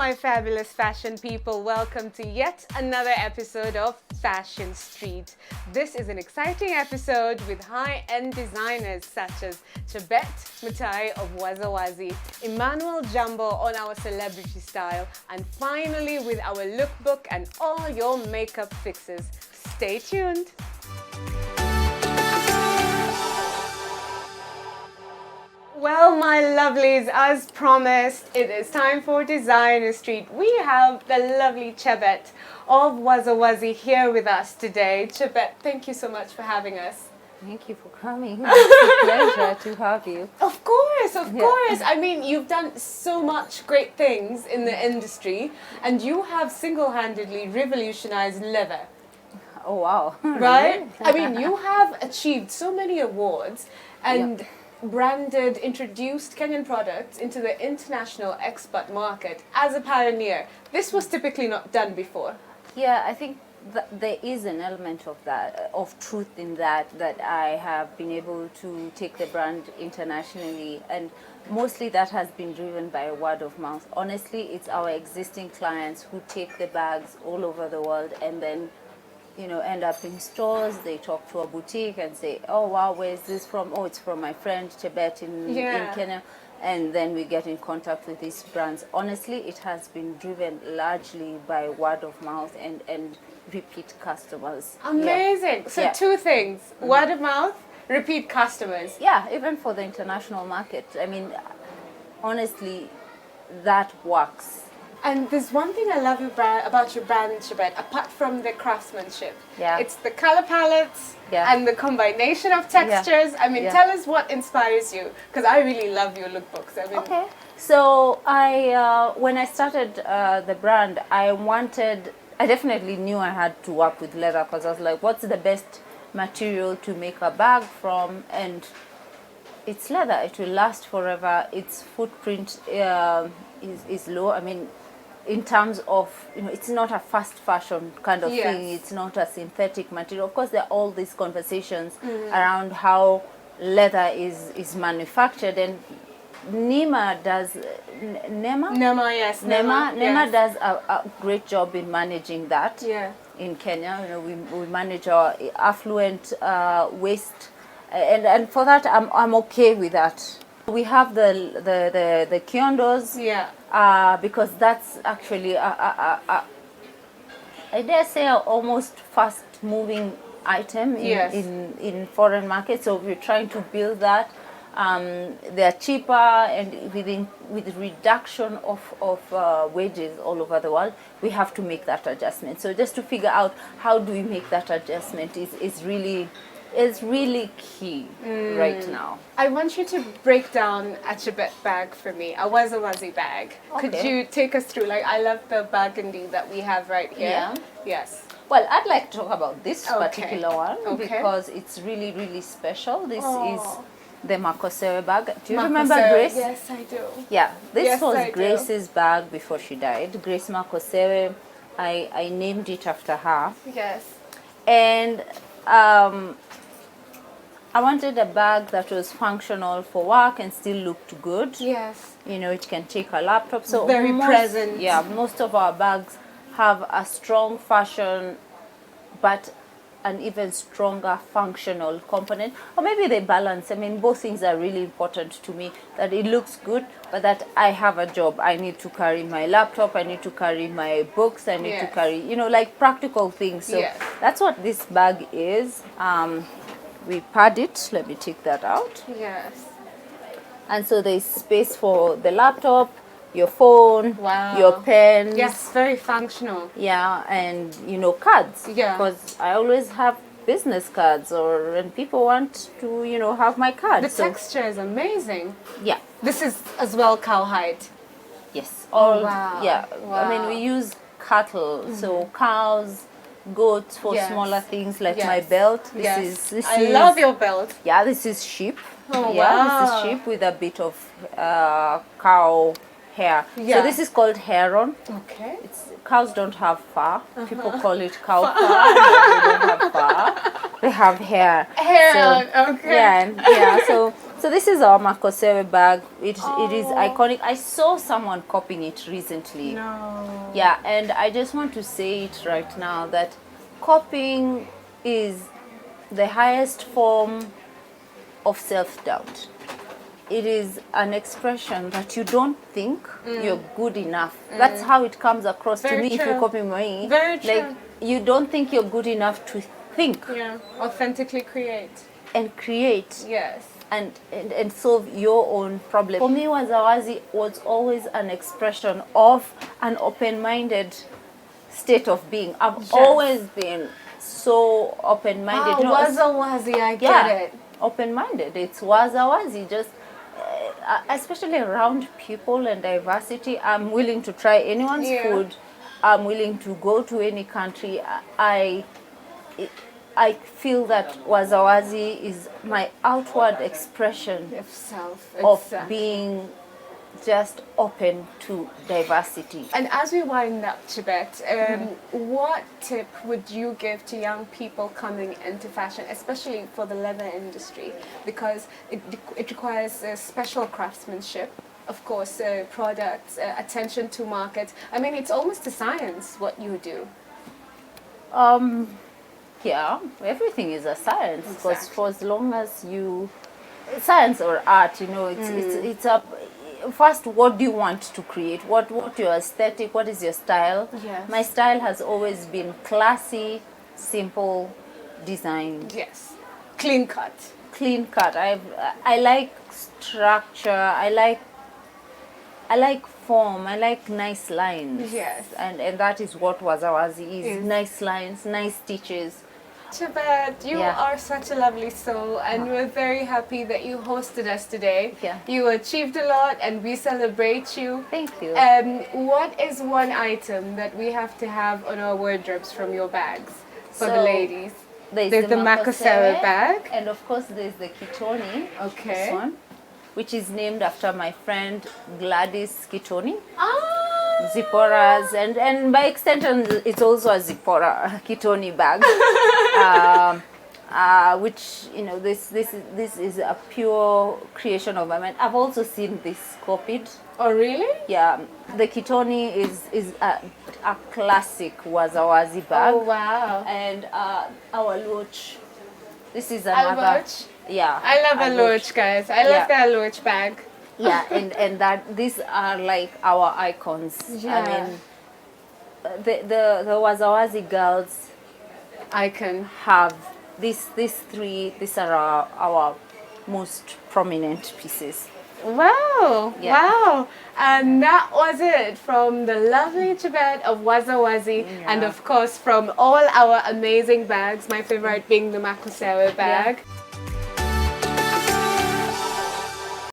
my fabulous fashion people. Welcome to yet another episode of Fashion Street. This is an exciting episode with high-end designers such as Chebet Mutai of Wazawazi, Emmanuel Jumbo on our celebrity style, and finally with our lookbook and all your makeup fixes. Stay tuned. Well, my lovelies, as promised, it is time for Designer Street. We have the lovely Chebet of Wazawazi here with us today. Chebet, thank you so much for having us. Thank you for coming. It's a pleasure to have you. Of course, of course. I mean, you've done so much great things in the industry, and you have single-handedly revolutionized leather. Oh, wow. Right? I mean, you have achieved so many awards and introduced Kenyan products into the international export market as a pioneer. This was typically not done before. Yeah, I think there is an element of that, of truth in that I have been able to take the brand internationally, and mostly that has been driven by word of mouth. Honestly, it's our existing clients who take the bags all over the world and then end up in stores. They talk to a boutique and say, oh wow, where is this from? Oh, it's from my friend Chebet in Kenya. And then we get in contact with these brands. Honestly, it has been driven largely by word of mouth and repeat customers. Amazing. Yeah. So two things, word of mouth, repeat customers. Yeah, even for the international market. I mean, honestly, that works. And there's one thing I love about your brand, Chebet, apart from the craftsmanship. Yeah. It's the color palettes and the combination of textures. Yeah. I mean, tell us what inspires you, because I really love your lookbooks. I mean, okay. So when I started the brand, I definitely knew I had to work with leather, because I was like, what's the best material to make a bag from? And it's leather. It will last forever. Its footprint is low. I mean, in terms of, it's not a fast fashion kind of thing. It's not a synthetic material. Of course, there are all these conversations around how leather is manufactured, and Nema does a great job in managing that. In Kenya, we manage our affluent waste, and for that I'm okay with that. We have the kiondos, because that's actually I dare say a almost fast moving item in foreign markets. So we're trying to build that. They are cheaper, and with reduction of wages all over the world, we have to make that adjustment. So just to figure out how do we make that adjustment is really key right now. I want you to break down a Chebet bag for me, a Wazawazi bag. Okay. Could you take us through? Like, I love the burgundy that we have right here. Yeah. Yes. Well, I'd like to talk about this particular one because it's really, really special. This is the Makosewe bag. Do you remember Grace? Yes, I do. Yeah, this was Grace's bag before she died. Grace Makosewe. I named it after her. Yes. And I wanted a bag that was functional for work and still looked good. Yes. It can take a laptop. So very present. Yeah, most of our bags have a strong fashion, but an even stronger functional component. Or maybe they balance. I mean, both things are really important to me, that it looks good, but that I have a job. I need to carry my laptop, I need to carry my books, I need to carry, like practical things. So that's what this bag is. We pad it. Let me take that out. Yes. And so there's space for the laptop, your phone, your pens. Yes, very functional. Yeah, and cards. Yeah. Because I always have business cards, and people want to have my card. The texture is amazing. Yeah. This is as well cowhide. Yes. Yeah. Wow. I mean, we use cattle, so cows, goats for smaller things like my belt. This is I love your belt. Yeah, this is sheep. Oh, this is sheep with a bit of cow hair. So this is called hair-on. Okay. Cows don't have fur. People call it cow fur. No, they don't have fur. They have hair. Hair-on. Okay. Yeah, so So this is our Makosewe bag. It is Oh. iconic. I saw someone copying it recently. No. Yeah, and I just want to say it right now that copying is the highest form of self-doubt. It is an expression that you don't think you're good enough. That's how it comes across to Very me if true. you copy me. Very true. Like, you don't think you're good enough to think Yeah. Authentically create. and create Yes. and solve your own problem. For me, Wazawazi was always an expression of an open-minded state of being. I've Yes. always been so open-minded. Wazawazi, I get it. Open-minded. It's Wazawazi. Just especially around people and diversity, I'm willing to try anyone's food. I'm willing to go to any country. I feel that Wazawazi is my outward expression Of self. of Exactly. being just open to diversity. And as we wind up, Tibet, what tip would you give to young people coming into fashion, especially for the leather industry? Because it requires special craftsmanship, of course, products, attention to market. I mean, it's almost a science what you do. Yeah, everything is a science because Exactly. for as long as you science or art, it's a first, what do you want to create? What your aesthetic? What is your style? Yes. My style has always been classy, simple, design, Yes. Clean cut. clean cut. I like structure. I like form. I like nice lines. Yes. And that is what Wazawazi is. Yes. Nice lines, nice stitches. Tibet, you Yeah. are such a lovely soul, and we're very happy that you hosted us today. Yeah. You achieved a lot, and we celebrate you. Thank you. What is one item that we have to have on our wardrobes from your bags for the So, ladies? There's the Makosewe bag. and of course there's the Kitoni. Okay. This one, which is named after my friend Gladys Kitoni. Ah! Zippora's and by extension it's also a Zippora Kitoni bag, which this is a pure creation of my mind. I've also seen this copied. Oh, really? Yeah, the Kitoni is a classic Wazawazi bag. Oh, wow. And our loach. This is another. Loach? Yeah. I love a loach, guys. I love that loach bag. Yeah, and that these are like our icons. Yeah. I mean, the Wazawazi girls Icon. have these three. These are our most prominent pieces. Wow, Yeah. wow. And that was it from the lovely Tibet of Wazawazi, and of course from all our amazing bags, my favorite being the Makosewe bag. Yeah.